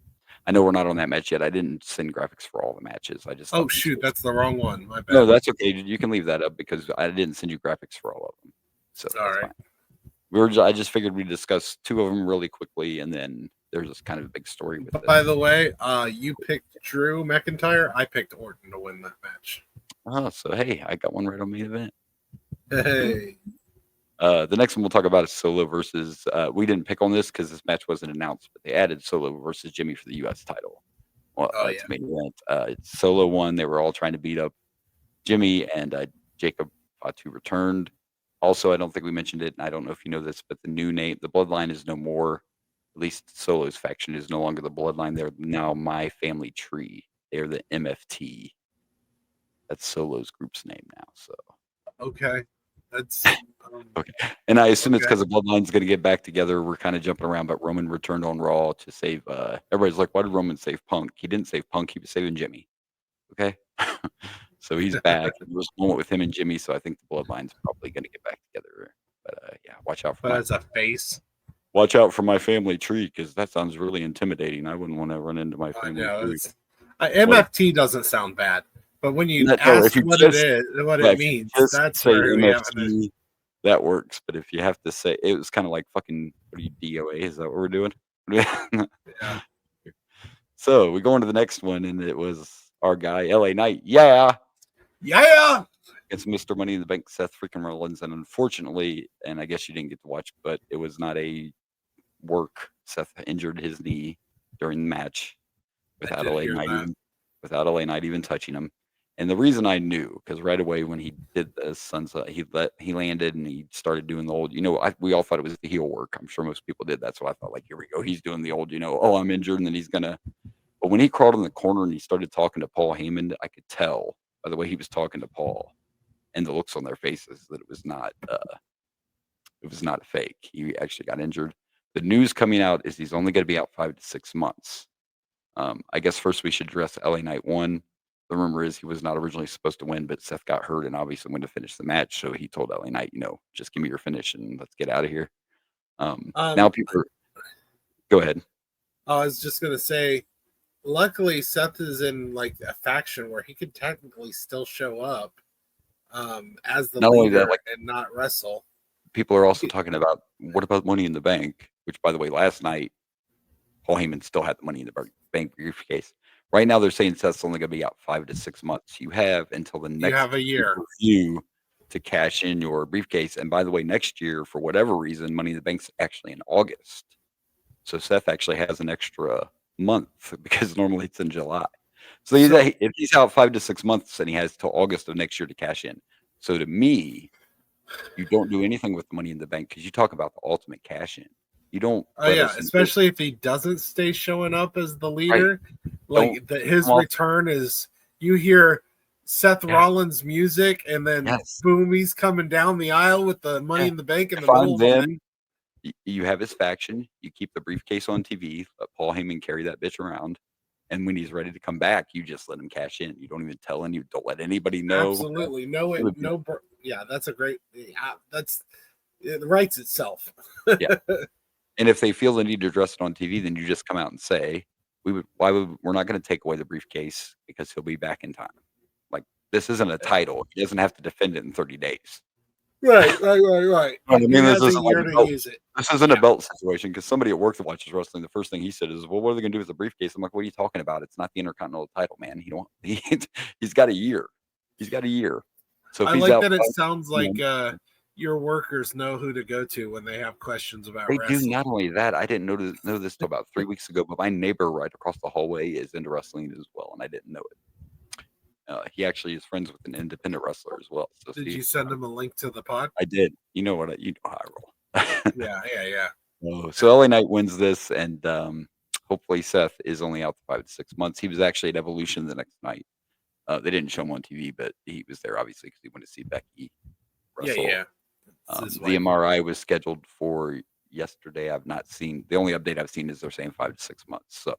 I know we're not on that match yet. I didn't send graphics for all the matches. I just oh shoot, that's the wrong one. My bad. no, that's okay. You can leave that up because I didn't send you graphics for all of them. So all that's right. fine. I just figured we'd discuss two of them really quickly, and then there's this kind of a big story with it. By the way, you picked Drew McIntyre. I picked Orton to win that match. Oh, so hey, I got one right on main event. Hey. The next one we'll talk about is Solo versus. We didn't pick on this because this match wasn't announced, but they added Solo versus Jimmy for the U.S. title. Well, yeah. To main event. Solo won. They were all trying to beat up Jimmy, and Jacob Fatu returned. Also, I don't think we mentioned it, and I don't know if you know this, but the new name, the Bloodline, is no more. At least Solo's faction is no longer the Bloodline. They're now My Family Tree. They're the MFT. That's Solo's group's name now. So okay, that's okay. And I assume it's because the Bloodline's going to get back together. We're kind of jumping around, but Roman returned on Raw to save. Everybody's like, why did Roman save Punk? He didn't save Punk. He was saving Jimmy. Okay. So he's back. There was a moment with him and Jimmy, so I think the Bloodline's probably going to get back together. But yeah, watch out for as a face. Watch out for My Family Tree because that sounds really intimidating. I wouldn't want to run into My Family Tree. MFT doesn't sound bad, but when you ask what it means, that's where MFT. That works. But if you have to say, it was kind of like fucking. What are you, DOA? Is that what we're doing? Yeah. So we go on to the next one, and it was our guy, LA Knight. Yeah. It's Mr. Money in the Bank, Seth freaking Rollins. And unfortunately, and I guess you didn't get to watch, but it was not a work. Seth injured his knee during the match without LA Knight even touching him. And the reason I knew, because right away when he did this, he landed and he started doing the old, we all thought it was the heel work. I'm sure most people did. That's what I thought. Like, here we go. He's doing the old, oh, I'm injured, and then he's gonna. But when he crawled in the corner and he started talking to Paul Heyman, I could tell by the way he was talking to Paul and the looks on their faces that it was not a fake. He actually got injured. The news coming out is he's only going to be out 5 to 6 months. I guess first we should address LA Knight won. The rumor is he was not originally supposed to win, but Seth got hurt and obviously wanted to finish the match. So he told LA Knight, just give me your finish and let's get out of here. Now people go ahead. I was just going to say, luckily Seth is in like a faction where he could technically still show up as the leader and not wrestle. People are also talking about, what about Money in the Bank? Which, by the way, last night, Paul Heyman still had the Money in the Bank briefcase. Right now, they're saying Seth's only going to be out 5 to 6 months. You have until the next a year review to cash in your briefcase. And by the way, next year, for whatever reason, Money in the Bank's actually in August. So Seth actually has an extra month because normally it's in July. So if he's out 5 to 6 months, then he has till August of next year to cash in. So to me, you don't do anything with Money in the Bank because you talk about the ultimate cash in. You don't. Oh yeah, especially if he doesn't stay showing up as the leader. Right. Like his return is, you hear Seth Rollins music, and then boom, he's coming down the aisle with the Money in the Bank in the middle. Then you have his faction. You keep the briefcase on TV. Let Paul Heyman carry that bitch around. And when he's ready to come back, you just let him cash in. You don't even tell him. You don't let anybody know. Absolutely. Yeah, that's a great. It writes itself. Yeah. And if they feel the need to address it on TV, then you just come out and say, we're not going to take away the briefcase because he'll be back in time. Like, this isn't a title. He doesn't have to defend it in 30 days. Right. I mean, this isn't a belt situation, because somebody at work that watches wrestling, the first thing he said is, well, what are they going to do with the briefcase? I'm like, what are you talking about? It's not the Intercontinental title, man. He's got a year. So if I like that it sounds like your workers know who to go to when they have questions about wrestling. Do. Not only that, I didn't know this till about 3 weeks ago, but my neighbor right across the hallway is into wrestling as well, and I didn't know it. He actually is friends with an independent wrestler as well. So did you send him a link to the pod? I did. You know how I roll. Yeah. So LA Knight wins this, and hopefully Seth is only out 5 to 6 months. He was actually at Evolution the next night. They didn't show him on TV, but he was there obviously because he wanted to see Becky wrestle. Yeah. The MRI was scheduled for yesterday. I've not seen, the only update I've seen is they're saying 5 to 6 months. So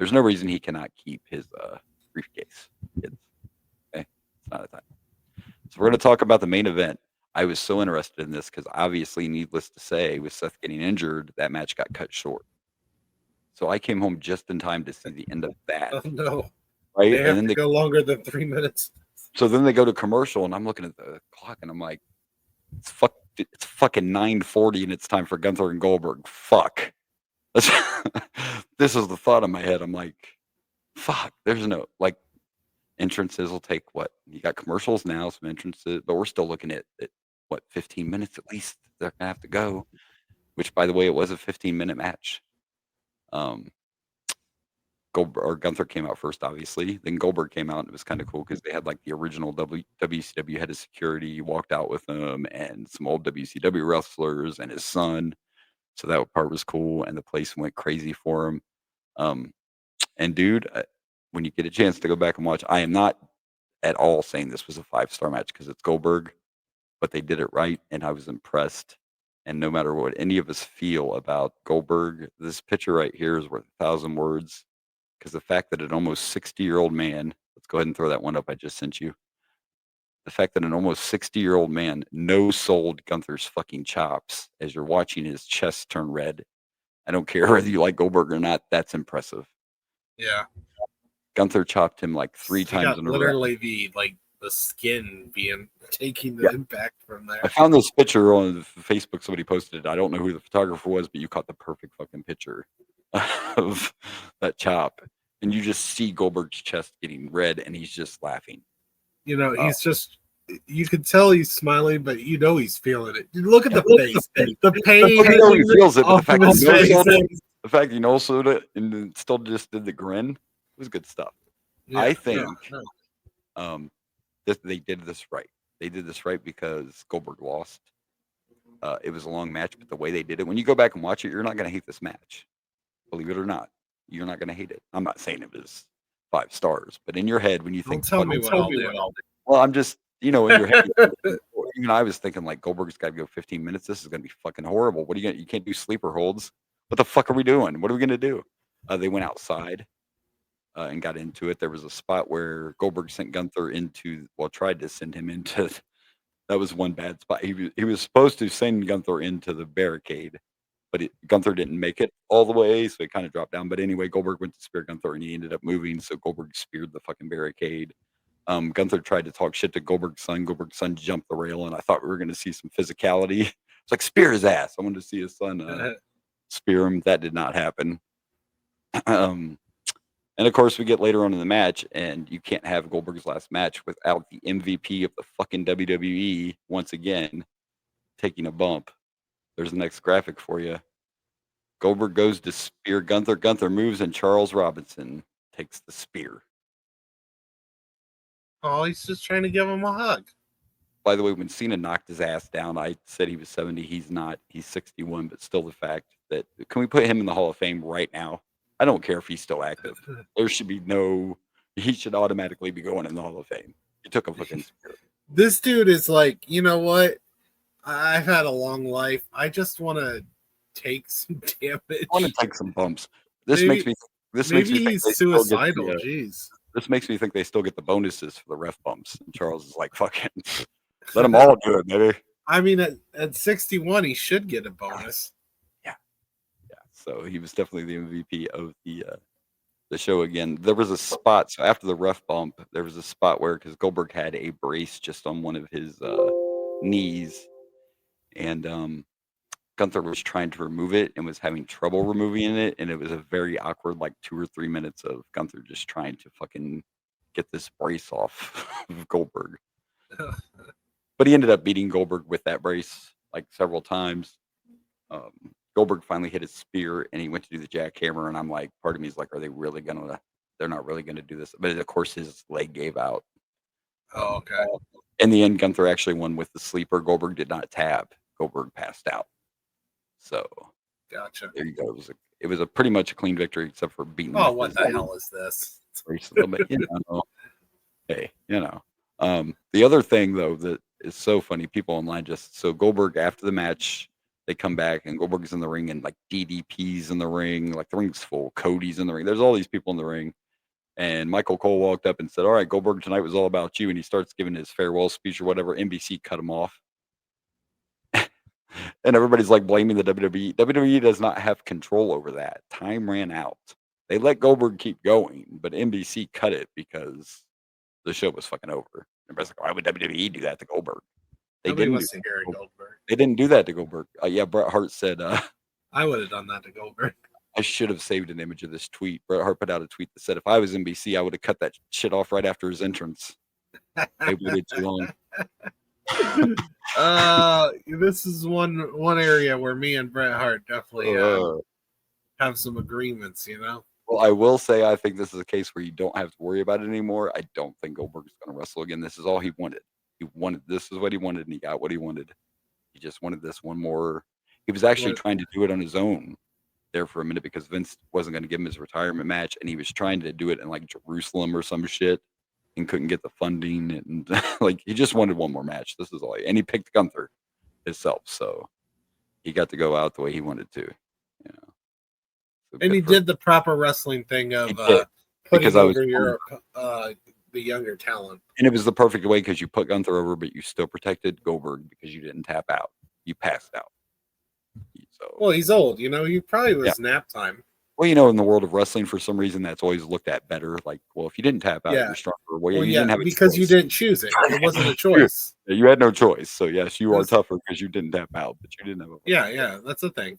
There's no reason he cannot keep his briefcase. It's not a time. So we're going to talk about the main event. I was so interested in this because obviously, needless to say, with Seth getting injured, that match got cut short. So I came home just in time to see the end of that. Oh no! Right, They have and then to go longer than 3 minutes. So then they go to commercial, and I'm looking at the clock, and I'm like, it's fucking 9:40, and it's time for Gunther and Goldberg. Fuck. This is the thought in my head. I'm like, fuck. There's no like entrances will take what? You got commercials now, some entrances, but we're still looking at what 15 minutes at least. They're gonna have to go. Which, by the way, it was a 15-minute match. Gunther came out first, obviously. Then Goldberg came out, and it was kind of cool because they had like the original WCW head of security walked out with him, and some old WCW wrestlers and his son. So that part was cool, and the place went crazy for him. And dude, when you get a chance to go back and watch, I am not at all saying this was a 5-star match because it's Goldberg, but they did it right, and I was impressed. And no matter what any of us feel about Goldberg, this picture right here is worth 1,000 words. Because the fact that an almost 60-year-old man, let's go ahead and throw that one up I just sent you. The fact that an almost 60-year-old man no-sold Gunther's fucking chops as you're watching his chest turn red. I don't care whether you like Goldberg or not. That's impressive. Yeah. Gunther chopped him like 3 times in a row. Literally the skin taking the impact from there. I found this picture on Facebook. Somebody posted it. I don't know who the photographer was, but you caught the perfect fucking picture of that chop. And you just see Goldberg's chest getting red, and he's just laughing. He's just, you can tell he's smiling, but he's feeling it. Look at the face. The pain. I know he feels it, but the fact his he no-sold it and still just did the grin, it was good stuff. Yeah, I think they did this right. They did this right because Goldberg lost. It was a long match, but the way they did it, when you go back and watch it, you're not going to hate this match. Believe it or not, you're not going to hate it. I'm not saying it was 5 stars, but in your head, when you think, tell me what I'll do. Well, I'm just, in your head, even I was thinking like Goldberg's got to go 15 minutes. This is going to be fucking horrible. What are you going to, you can't do sleeper holds. What the fuck are we doing? What are we going to do? They went outside and got into it. There was a spot where Goldberg sent Gunther tried to send him into, that was one bad spot. He was supposed to send Gunther into the barricade, but Gunther didn't make it all the way, so he kind of dropped down. But anyway, Goldberg went to spear Gunther, and he ended up moving, so Goldberg speared the fucking barricade. Gunther tried to talk shit to Goldberg's son. Goldberg's son jumped the rail, and I thought we were going to see some physicality. It's like, spear his ass. I wanted to see his son spear him. That did not happen. And, of course, we get later on in the match, and you can't have Goldberg's last match without the MVP of the fucking WWE, once again, taking a bump. There's the next graphic for you. Goldberg goes to spear Gunther. Gunther moves, and Charles Robinson takes the spear. Oh, he's just trying to give him a hug. By the way, when Cena knocked his ass down, I said he was 70. He's not. He's 61, but still the fact that, can we put him in the Hall of Fame right now? I don't care if he's still active. There should be he should automatically be going in the Hall of Fame. He took a fucking spear. This dude is like, you know what? I've had a long life. I just want to take some damage. I want to take some bumps. Maybe makes me he's suicidal. Jeez. This makes me think they still get the bonuses for the ref bumps. And Charles is like, fucking, let them all do it, baby. I mean, at 61, he should get a bonus. Yeah. So he was definitely the MVP of the show again. There was a spot. So after the ref bump, there was a spot where, because Goldberg had a brace just on one of his knees, and Gunther was trying to remove it and was having trouble removing it, and it was a very awkward, like 2 or 3 minutes of Gunther just trying to fucking get this brace off of Goldberg. But he ended up beating Goldberg with that brace like several times. Goldberg finally hit his spear, and he went to do the jackhammer, and I'm like, part of me is like, they're not really gonna do this. But of course his leg gave out. Oh, okay. In the end, Gunther actually won with the sleeper. Goldberg did not tap. Goldberg passed out. So, gotcha. There you go. It was a pretty much a clean victory, except for beating. Oh, what the hell is this? A little bit, Hey, the other thing though that is so funny, people online so Goldberg after the match They come back and Goldberg's in the ring and like DDP's in the ring, like the ring's full. Cody's in the ring. There's all these people in the ring. And Michael Cole walked up and said, "All right, Goldberg, tonight was all about you." And he starts giving his farewell speech or whatever. NBC cut him off. And everybody's like blaming the WWE. WWE does not have control over that. Time ran out. They let Goldberg keep going, but NBC cut it because the show was fucking over. Everybody's like, "Why would WWE do that to Goldberg?" Nobody wants to hear Goldberg. They didn't do that to Goldberg. Yeah, Bret Hart said, I would have done that to Goldberg. I should have saved an image of this tweet. Bret Hart put out a tweet that said, if I was NBC, I would have cut that shit off right after his entrance. They waited too long. This is one area where me and Bret Hart definitely have some agreements, you know? Well, I will say I think this is a case where you don't have to worry about it anymore. I don't think Goldberg's going to wrestle again. This is all he wanted. This is what he wanted, and he got what he wanted. He just wanted this one more. He was actually trying to do it on his own there for a minute because Vince wasn't going to give him his retirement match, and he was trying to do it in like Jerusalem or some shit and couldn't get the funding, and like he just wanted one more match. This is all and he picked Gunther himself, so he got to go out the way he wanted to, you know. So and he did the proper wrestling thing of putting over the younger talent, and it was the perfect way because you put Gunther over, but you still protected Goldberg because you didn't tap out, you passed out. So, well, he's old, you know. He probably was nap time. Well, you know, in the world of wrestling, for some reason, that's always looked at better. Like, well, if you didn't tap out, you're stronger. Well, you didn't have a because choice. You didn't choose it. It wasn't a choice. You had no choice. So yes, you are tougher because you didn't tap out, but you didn't have a. Yeah, that's the thing.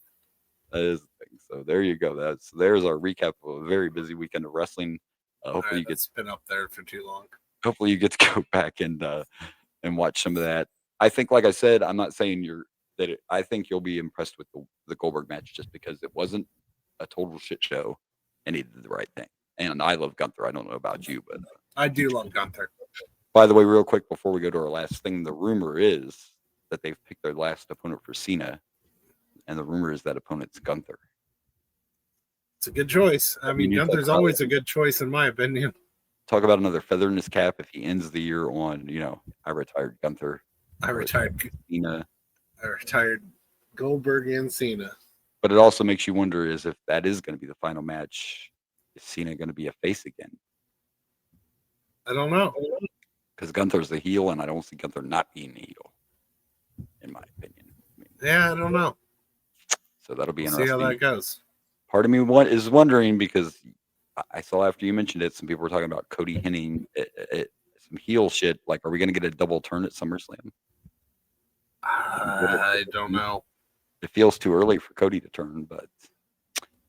That is the thing. So there you go. There's our recap of a very busy weekend of wrestling. Hopefully you it's been up there for too long. Hopefully you get to go back and watch some of that. I think, like I said, I'm not saying I think you'll be impressed with the Goldberg match just because it wasn't a total shit show and he did the right thing. And I love Gunther. I don't know about you, but I do love Gunther. By the way, real quick before we go to our last thing, the rumor is that they've picked their last opponent for Cena, and the rumor is that opponent's Gunther. It's a good choice. I mean, Gunther's always a good choice in my opinion. Talk about another feather in his cap if he ends the year on, I retired Gunther. I retired Cena. I retired Goldberg and Cena. But it also makes you wonder is if that is going to be the final match, is Cena going to be a face again? I don't know. Because Gunther's the heel, and I don't see Gunther not being the heel, in my opinion. I don't know. So that'll be interesting. See how that goes. Part of me is wondering, because I saw after you mentioned it, some people were talking about Cody hitting some heel shit. Like, are we going to get a double turn at SummerSlam? I don't know. It feels too early for Cody to turn, but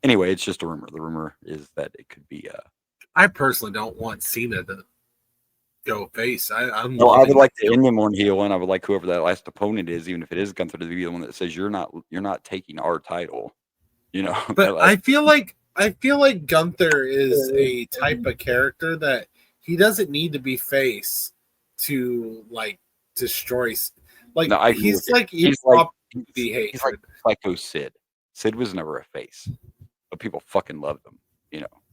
anyway, it's just a rumor. The rumor is that it could be. I personally don't want Cena to go face. I would like to end him on heel, and I would like whoever that last opponent is, even if it is Gunther, to be the one that says you're not taking our title. But I feel like Gunther is a type of character that he doesn't need to be face to like destroy. Like no, he's like Psycho Sid. Sid was never a face, but people fucking loved him.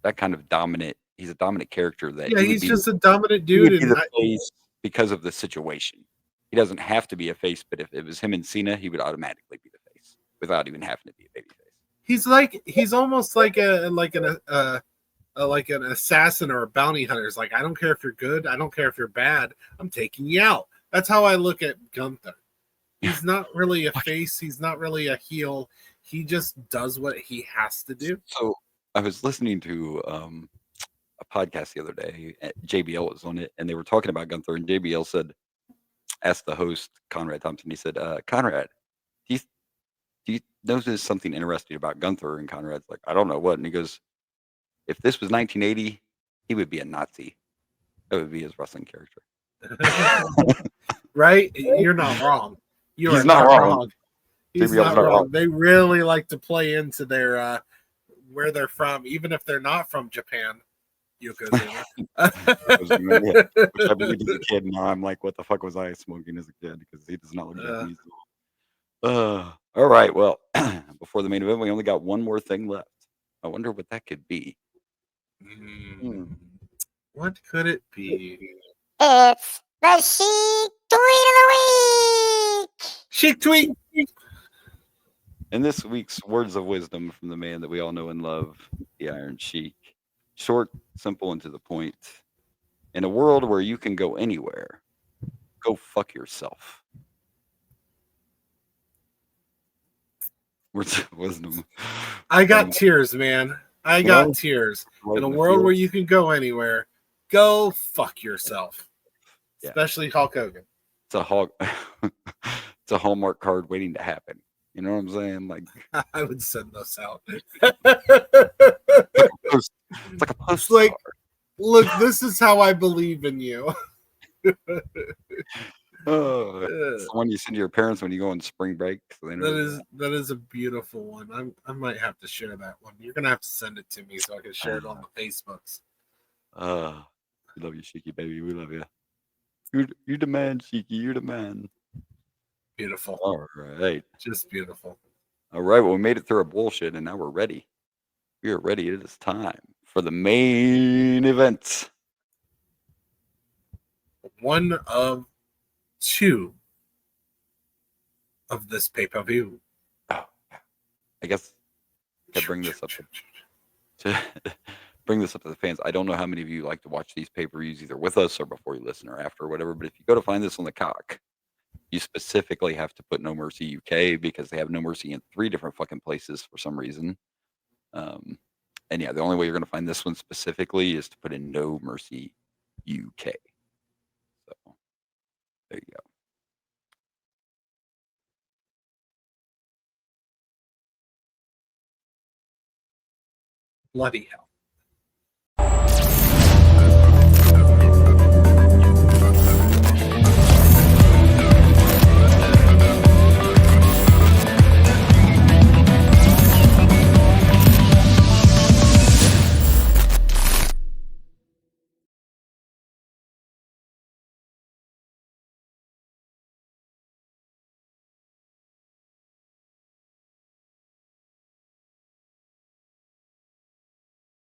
That kind of dominant. He's a dominant character. He's just a dominant dude. He would be the face because of the situation. He doesn't have to be a face, but if it was him and Cena, he would automatically be the face without even having to be a babyface. He's almost like an assassin or a bounty hunter. It's like, I don't care if you're good, I don't care if you're bad, I'm taking you out. That's how I look at Gunther. He's not really a face, he's not really a heel. He just does what he has to do. So I was listening to a podcast the other day. JBL was on it, and they were talking about Gunther, and JBL asked the host, Conrad Thompson, he said, Conrad, do you notice something interesting about Gunther? And Conrad's like, I don't know what. And he goes, if this was 1980, he would be a Nazi. That would be his wrestling character. Right? You're not wrong. He's not wrong. He's not wrong. They really like to play into their where they're from, even if they're not from Japan. Yokozuna. Which I believe as a kid. Now I'm like, what the fuck was I smoking as a kid? Because he does not look Japanese at all. All right. Well, before the main event, we only got one more thing left. I wonder what that could be. What could it be? It's the Chic Tweet of the Week. Chic Tweet. And this week's words of wisdom from the man that we all know and love, the Iron Sheik. Short, simple, and to the point. In a world where you can go anywhere, go fuck yourself. Words of wisdom. I got tears, man. I got tears. Right In a in the world where feels. you can go anywhere, go fuck yourself. Yeah. Especially Hulk Hogan. It's a it's a Hallmark card waiting to happen. You know what I'm saying? Like I would send those out. it's like a postcard. It's like, look, this is how I believe in you. Oh, it's the one you send to your parents when you go on spring break. So they know that is a beautiful one. I might have to share that one. You're gonna have to send it to me so I can share it on the Facebooks. We love you, Shiki, baby. We love you. You're the man, Shiki. You're the man. Beautiful. All right. Just beautiful. All right. Well, we made it through our bullshit, and now we're ready. We are ready. It is time for the main event. One of two of this pay-per-view. Oh, I guess I could bring this up to bring this up to the fans. I don't know how many of you like to watch these pay-per-views either with us or before you listen or after or whatever, but if you go to find this on the cock, you specifically have to put No Mercy UK because they have No Mercy in 3 different fucking places for some reason. And yeah, the only way you're going to find this one specifically is to put in No Mercy UK. So there you go. Bloody hell.